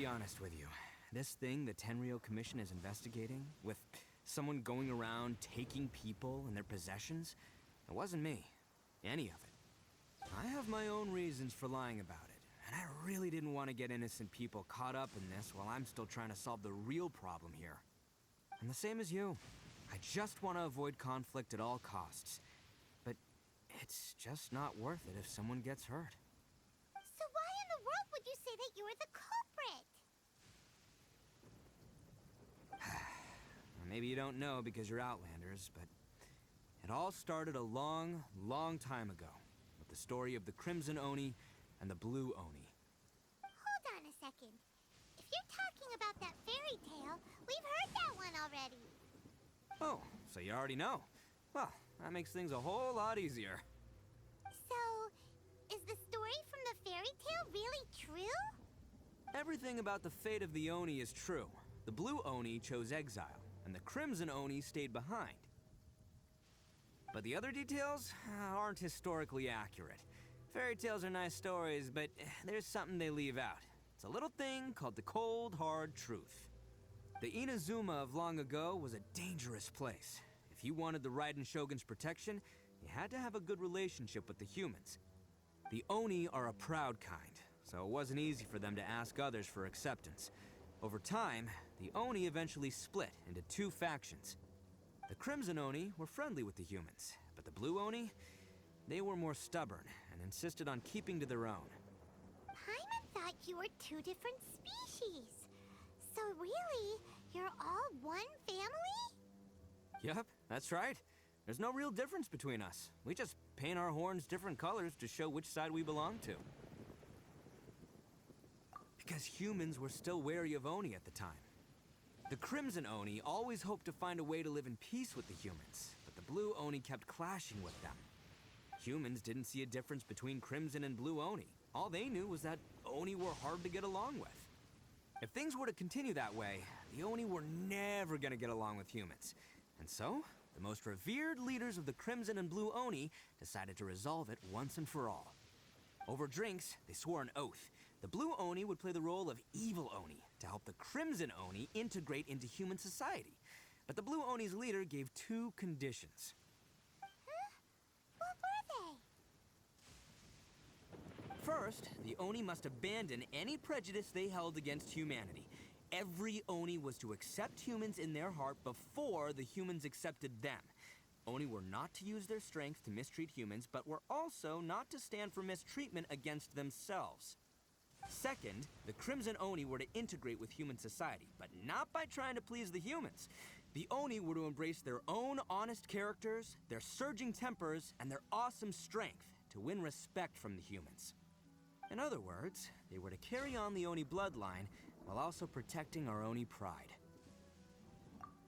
be honest with you. This thing the Tenryou Commission is investigating, with someone going around taking people and their possessions, it wasn't me. Any of it. I have my own reasons for lying about it, and I really didn't want to get innocent people caught up in this while I'm still trying to solve the real problem here. I'm the same as you. I just want to avoid conflict at all costs. But it's just not worth it if someone gets hurt. So why in the world would you say that you were the culprit? Maybe you don't know because you're Outlanders, but it all started a long, long time ago with the story of the Crimson Oni and the Blue Oni. Hold on a second. If you're talking about that fairy tale, we've heard that one already. Oh, so you already know. Well, that makes things a whole lot easier. So, is the story from the fairy tale really true? Everything about the fate of the Oni is true. The Blue Oni chose exile, and the Crimson Oni stayed behind. But the other details aren't historically accurate. Fairy tales are nice stories, but there's something they leave out. It's a little thing called the cold, hard truth. The Inazuma of long ago was a dangerous place. If you wanted the Raiden Shogun's protection, you had to have a good relationship with the humans. The Oni are a proud kind, so it wasn't easy for them to ask others for acceptance. Over time, the Oni eventually split into two factions. The Crimson Oni were friendly with the humans, but the Blue Oni, they were more stubborn and insisted on keeping to their own. Paimon thought you were two different species. So really, you're all one family? Yep, that's right. There's no real difference between us. We just paint our horns different colors to show which side we belong to. Because humans were still wary of Oni at the time. The Crimson Oni always hoped to find a way to live in peace with the humans, but the Blue Oni kept clashing with them. Humans didn't see a difference between Crimson and Blue Oni. All they knew was that Oni were hard to get along with. If things were to continue that way, the Oni were never gonna get along with humans. And so, the most revered leaders of the Crimson and Blue Oni decided to resolve it once and for all. Over drinks, they swore an oath. The Blue Oni would play the role of evil Oni to help the Crimson Oni integrate into human society. But the Blue Oni's leader gave two conditions. Huh? What were they? First, the Oni must abandon any prejudice they held against humanity. Every Oni was to accept humans in their heart before the humans accepted them. Oni were not to use their strength to mistreat humans, but were also not to stand for mistreatment against themselves. Second, the Crimson Oni were to integrate with human society, but not by trying to please the humans. The Oni were to embrace their own honest characters, their surging tempers, and their awesome strength to win respect from the humans. In other words, they were to carry on the Oni bloodline while also protecting our Oni pride.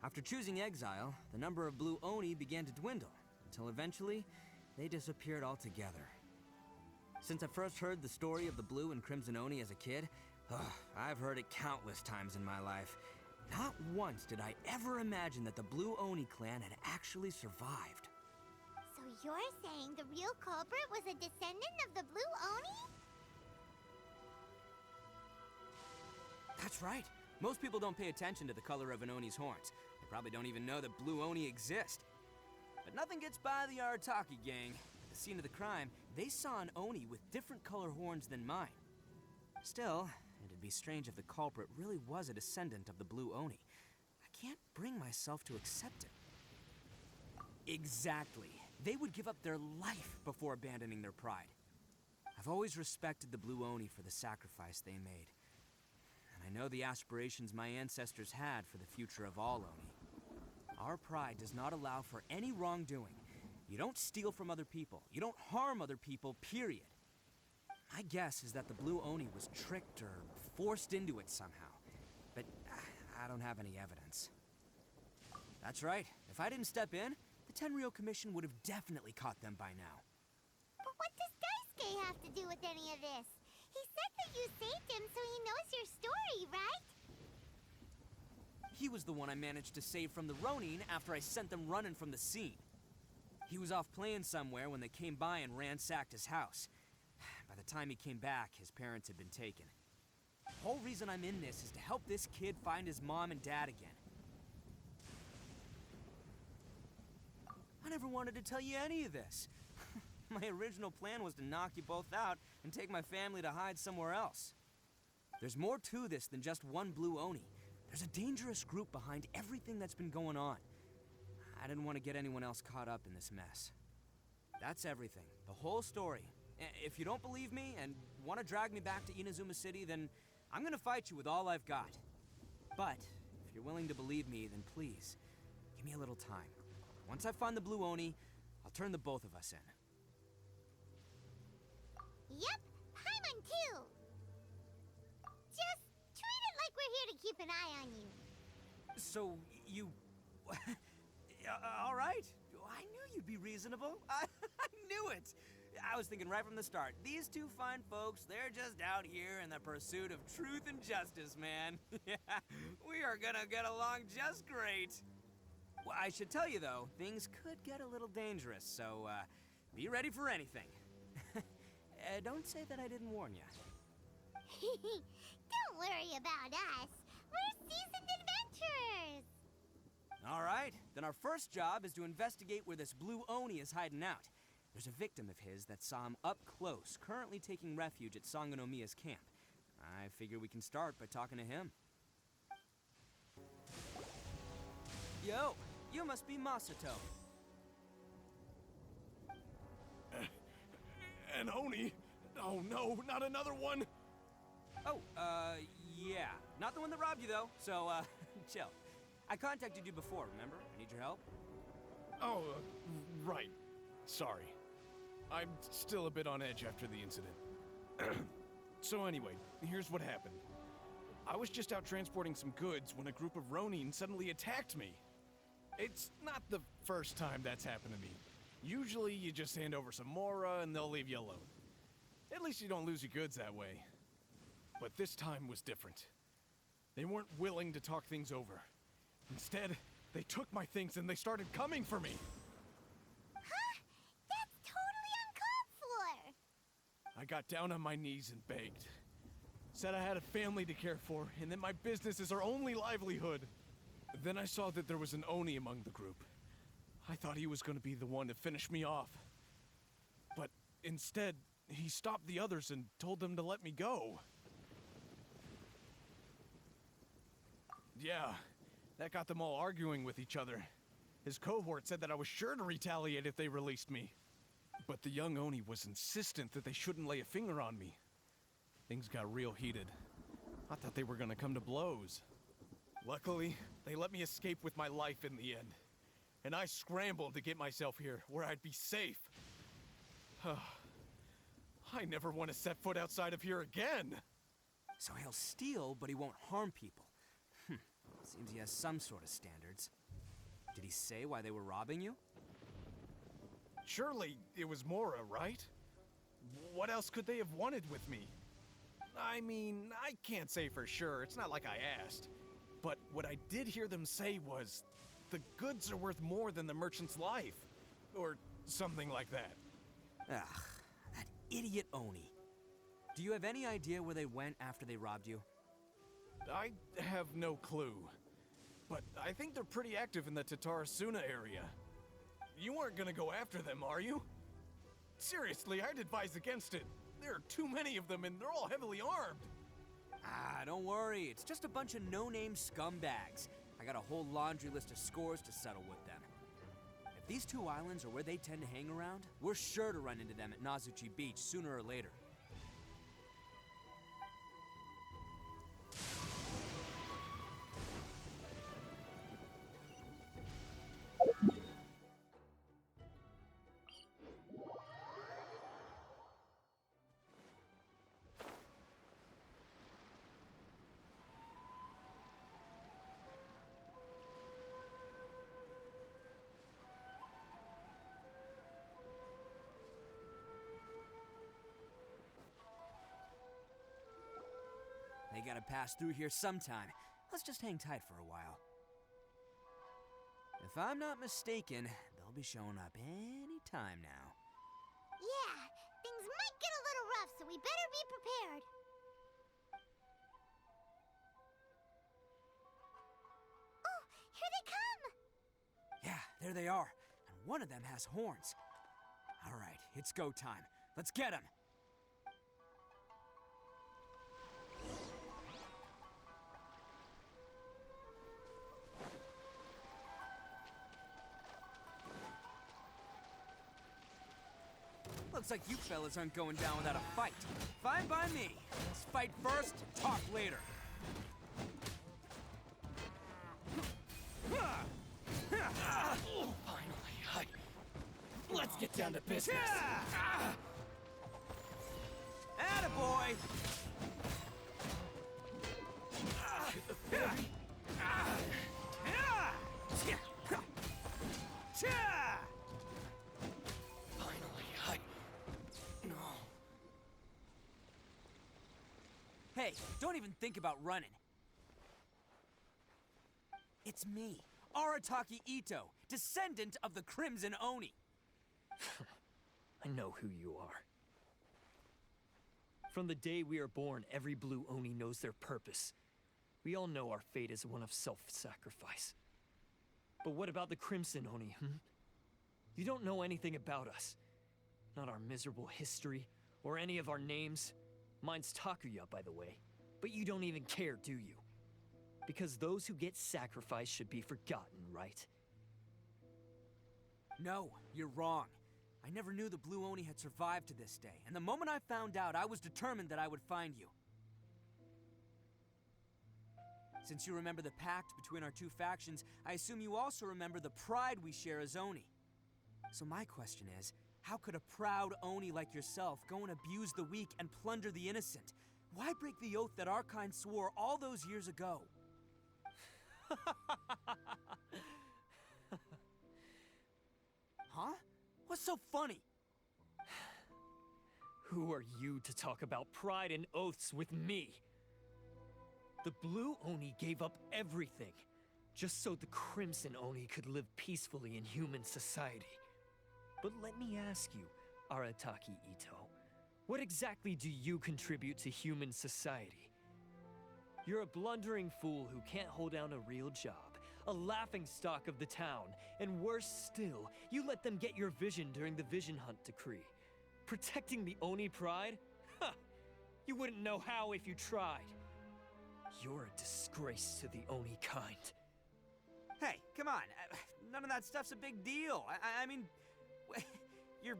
After choosing exile, the number of Blue Oni began to dwindle, until eventually, they disappeared altogether. Since I first heard the story of the Blue and Crimson Oni as a kid, I've heard it countless times in my life. Not once did I ever imagine that the Blue Oni clan had actually survived. So you're saying the real culprit was a descendant of the Blue Oni? That's right. Most people don't pay attention to the color of an Oni's horns. They probably don't even know that Blue Oni exist. But nothing gets by the Arataki gang. At the scene of the crime, they saw an Oni with different color horns than mine. Still, it'd be strange if the culprit really was a descendant of the Blue Oni. I can't bring myself to accept it. Exactly. They would give up their life before abandoning their pride. I've always respected the Blue Oni for the sacrifice they made. And I know the aspirations my ancestors had for the future of all Oni. Our pride does not allow for any wrongdoing. You don't steal from other people. You don't harm other people, period. My guess is that the Blue Oni was tricked or forced into it somehow. But I don't have any evidence. That's right. If I didn't step in, the Tenryou Commission would have definitely caught them by now. But what does Daisuke have to do with any of this? He said that you saved him so he knows your story, right? He was the one I managed to save from the Ronin after I sent them running from the scene. He was off playing somewhere when they came by and ransacked his house. By the time he came back, his parents had been taken. The whole reason I'm in this is to help this kid find his mom and dad again. I never wanted to tell you any of this. My original plan was to knock you both out and take my family to hide somewhere else. There's more to this than just one blue Oni. There's a dangerous group behind everything that's been going on. I didn't want to get anyone else caught up in this mess. That's everything. The whole story. If you don't believe me and want to drag me back to Inazuma City, then I'm gonna fight you with all I've got. But if you're willing to believe me, then please, give me a little time. Once I find the blue Oni, I'll turn the both of us in. Yep, Paimon too. Just treat it like we're here to keep an eye on you. So, you... all right. I knew you'd be reasonable. I knew it. I was thinking right from the start, these two fine folks, they're just out here in the pursuit of truth and justice, man. Yeah, we are gonna get along just great. Well, I should tell you, though, things could get a little dangerous, so, be ready for anything. Don't say that I didn't warn you. Don't worry about us. We're seasoned adventurers. All right, then our first job is to investigate where this blue Oni is hiding out. There's a victim of his that saw him up close, currently taking refuge at Sangonomiya's camp. I figure we can start by talking to him. Yo, you must be Masato. An Oni? Oh no, not another one! Oh, yeah. Not the one that robbed you, though, so, chill. I contacted you before, remember? I need your help. Oh, right. Sorry. I'm still a bit on edge after the incident. So anyway, here's what happened. I was just out transporting some goods when a group of Ronin suddenly attacked me. It's not the first time that's happened to me. Usually you just hand over some Mora and they'll leave you alone. At least you don't lose your goods that way. But this time was different. They weren't willing to talk things over. Instead, they took my things and they started coming for me. Huh? That's totally uncalled for. I got down on my knees and begged. Said I had a family to care for and that my business is our only livelihood. Then I saw that there was an Oni among the group. I thought he was going to be the one to finish me off. But instead, he stopped the others and told them to let me go. Yeah, that got them all arguing with each other. His cohort said that I was sure to retaliate if they released me. But the young Oni was insistent that they shouldn't lay a finger on me. Things got real heated. I thought they were gonna come to blows. Luckily, they let me escape with my life in the end. And I scrambled to get myself here, where I'd be safe. I never want to set foot outside of here again! So he'll steal, but he won't harm people. Seems he has some sort of standards. Did he say why they were robbing you? Surely it was Mora, right? What else could they have wanted with me? I mean, I can't say for sure, it's not like I asked. But what I did hear them say was, the goods are worth more than the merchant's life. Or something like that. Ugh, that idiot Oni. Do you have any idea where they went after they robbed you? I have no clue. But I think they're pretty active in the Tatarasuna area. You aren't gonna go after them, are you? Seriously, I'd advise against it. There are too many of them and they're all heavily armed. Ah, don't worry. It's just a bunch of no-name scumbags. I got a whole laundry list of scores to settle with them. If these two islands are where they tend to hang around, we're sure to run into them at Nazuchi Beach sooner or later. They gotta pass through here sometime. Let's just hang tight for a while. If I'm not mistaken, they'll be showing up any time now. Yeah, things might get a little rough, so we better be prepared. There they are, and one of them has horns. All right, it's go time. Let's get him! Looks like you fellas aren't going down without a fight. Fine by me. Let's fight first, talk later. Finally, let's get down to business. Attaboy! Finally, no. Hey, don't even think about running. It's me, Arataki Ito, descendant of the Crimson Oni. I know who you are. From the day we are born, every Blue Oni knows their purpose. We all know our fate is one of self-sacrifice. But what about the Crimson Oni, You don't know anything about us. Not our miserable history, or any of our names. Mine's Takuya, by the way. But you don't even care, do you? Because those who get sacrificed should be forgotten, right? No, you're wrong. I never knew the Blue Oni had survived to this day, and the moment I found out, I was determined that I would find you. Since you remember the pact between our two factions, I assume you also remember the pride we share as Oni. So my question is, how could a proud Oni like yourself go and abuse the weak and plunder the innocent? Why break the oath that our kind swore all those years ago? Huh? What's so funny? Who are you to talk about pride and oaths with me? The Blue Oni gave up everything, just so the Crimson Oni could live peacefully in human society. But let me ask you, Arataki Ito, what exactly do you contribute to human society? You're a blundering fool who can't hold down a real job, a laughingstock of the town, and worse still, you let them get your vision during the Vision Hunt decree. Protecting the Oni pride? Ha! You wouldn't know how if you tried. You're a disgrace to the Oni kind. Hey, come on. None of that stuff's a big deal. I mean, you're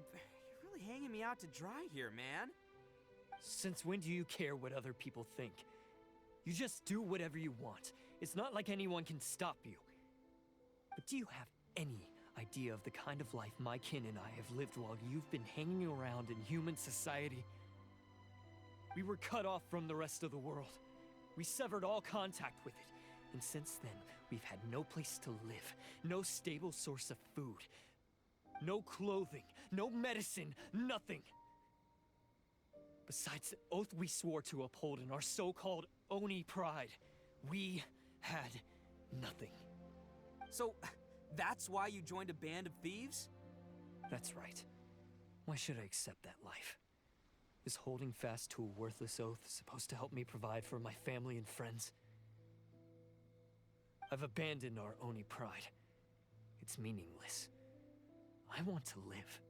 really hanging me out to dry here, man. Since when do you care what other people think? You just do whatever you want. It's not like anyone can stop you. But do you have any idea of the kind of life my kin and I have lived while you've been hanging around in human society? We were cut off from the rest of the world. We severed all contact with it. And since then, we've had no place to live, no stable source of food, no clothing, no medicine, nothing. Besides the oath we swore to uphold in our so-called Oni pride, we had nothing. So, that's why you joined a band of thieves? That's right. Why should I accept that life? Is holding fast to a worthless oath supposed to help me provide for my family and friends? I've abandoned our Oni pride. It's meaningless. I want to live.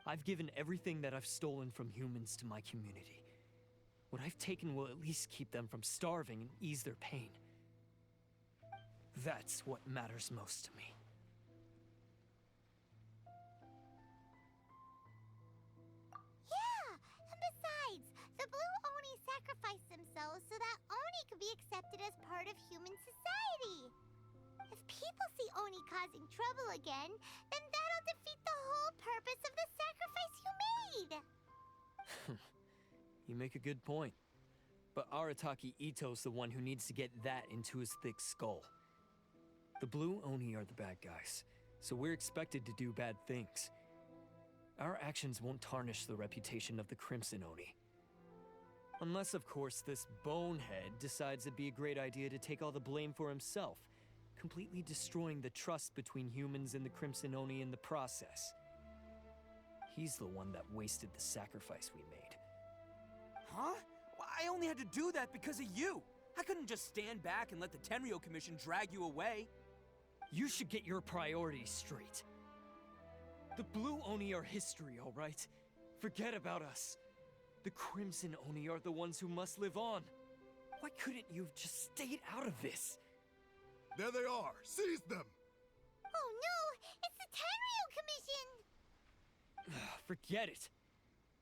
I've given everything that I've stolen from humans to my community. What I've taken will at least keep them from starving and ease their pain. That's what matters most to me. Yeah, and besides, the Blue Oni sacrificed themselves so that Oni could be accepted as part of human society. If people see Oni causing trouble again, then that'll defeat the whole purpose of the sacrifice you made. You make a good point. But Arataki Ito's the one who needs to get that into his thick skull. The Blue Oni are the bad guys, so we're expected to do bad things. Our actions won't tarnish the reputation of the Crimson Oni. Unless, of course, this bonehead decides it'd be a great idea to take all the blame for himself, completely destroying the trust between humans and the Crimson Oni in the process. He's the one that wasted the sacrifice we made. Huh? Well, I only had to do that because of you. I couldn't just stand back and let the Tenryo Commission drag you away. You should get your priorities straight. The Blue Oni are history, all right? Forget about us. The Crimson Oni are the ones who must live on. Why couldn't you have just stayed out of this? There they are! Seize them! Oh no! It's the Tenryo Commission! Forget it.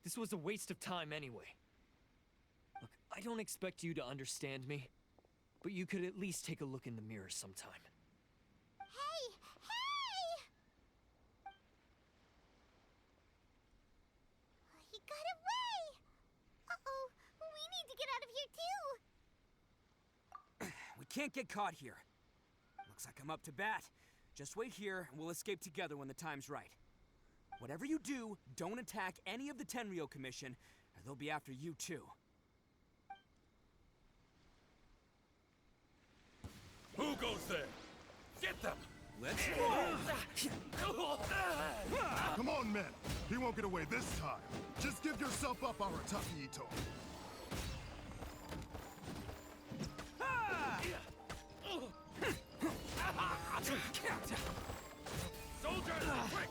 This was a waste of time anyway. Look, I don't expect you to understand me, but you could at least take a look in the mirror sometime. Hey! Hey! He got away! Uh-oh! We need to get out of here too! We can't get caught here. Looks like I'm up to bat. Just wait here, and we'll escape together when the time's right. Whatever you do, don't attack any of the Tenryo Commission, or they'll be after you too. Who goes there? Get them! Let's roll! Come on, men! He won't get away this time! Just give yourself up, Arataki Ito! Soldiers, quick!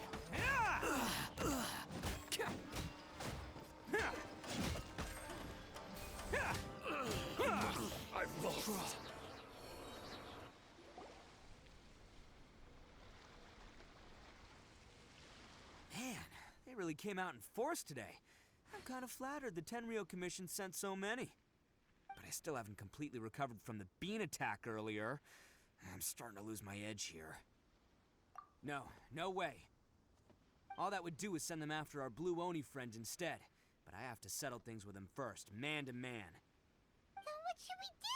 I've lost. Man, they really came out in force today. I'm kind of flattered the Tenryo Commission sent so many. But I still haven't completely recovered from the bean attack earlier. I'm starting to lose my edge here. No way. All that would do is send them after our Blue Oni friend instead. But I have to settle things with him first, man to man. Then what should we do?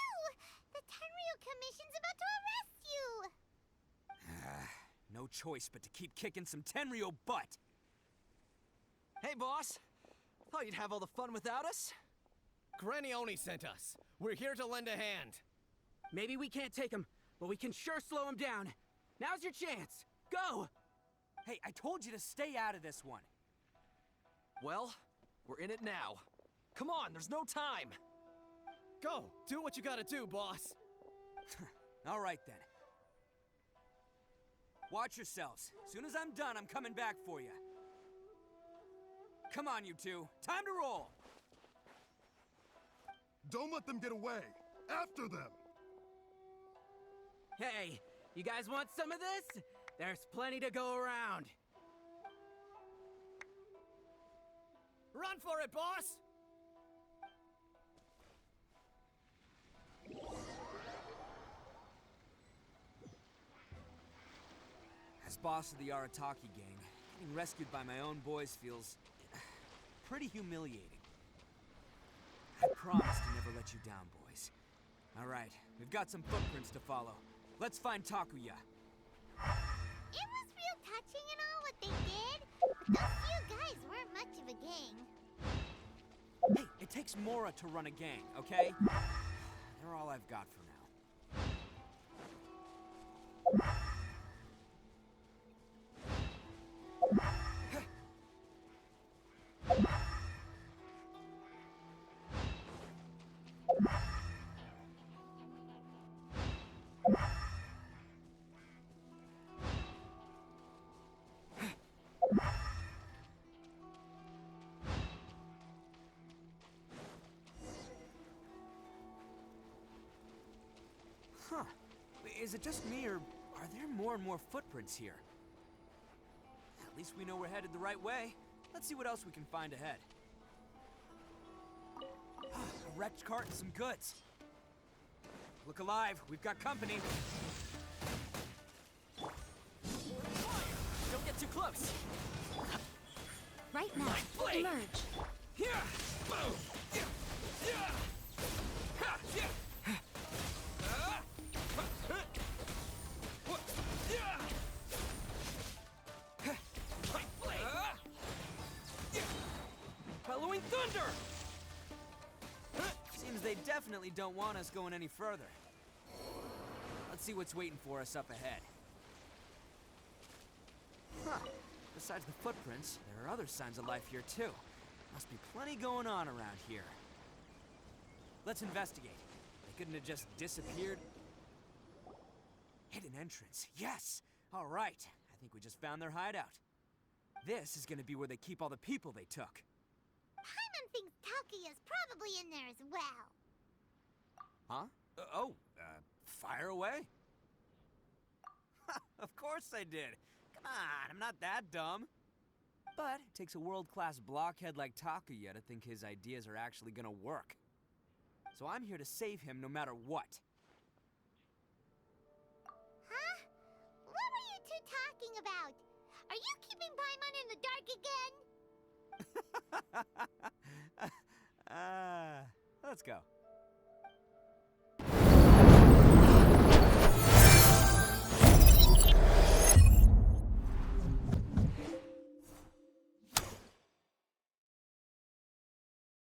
The Tenryo Commission's about to arrest you! No choice but to keep kicking some Tenryo butt. Hey, boss. Thought you'd have all the fun without us? Granny Oni sent us. We're here to lend a hand. Maybe we can't take him, but we can sure slow him down. Now's your chance. Go! Hey, I told you to stay out of this one. Well, we're in it now. Come on, there's no time. Go, do what you gotta do, boss. All right then. Watch yourselves. As soon as I'm done, I'm coming back for you. Come on, you two. Time to roll! Don't let them get away! After them! Hey, you guys want some of this? There's plenty to go around. Run for it, boss! As boss of the Arataki gang, getting rescued by my own boys feels pretty humiliating. I promise to never let you down, boys. All right, we've got some footprints to follow. Let's find Takuya. It was real touching and all what they did, but those few guys weren't much of a gang. Hey, it takes Mora to run a gang, okay? They're all I've got for now. Huh. Is it just me, or are there more and more footprints here? At least we know we're headed the right way. Let's see what else we can find ahead. A wrecked cart and some goods. Look alive, we've got company. Don't get too close. Right now, blade! emerge. Here! Boom! Bellowing thunder! Seems they definitely don't want us going any further. Let's see what's waiting for us up ahead. Huh. Besides the footprints, there are other signs of life here too. Must be plenty going on around here. Let's investigate. They couldn't have just disappeared. Hidden entrance. Yes! All right. I think we just found their hideout. This is gonna be where they keep all the people they took. Paimon thinks Takuya's probably in there as well. Huh? Fire away? Of course I did. Come on, I'm not that dumb. But it takes a world-class blockhead like Takuya to think his ideas are actually gonna work. So I'm here to save him no matter what. Huh? What were you two talking about? Are you keeping Paimon in the dark again? Let's go.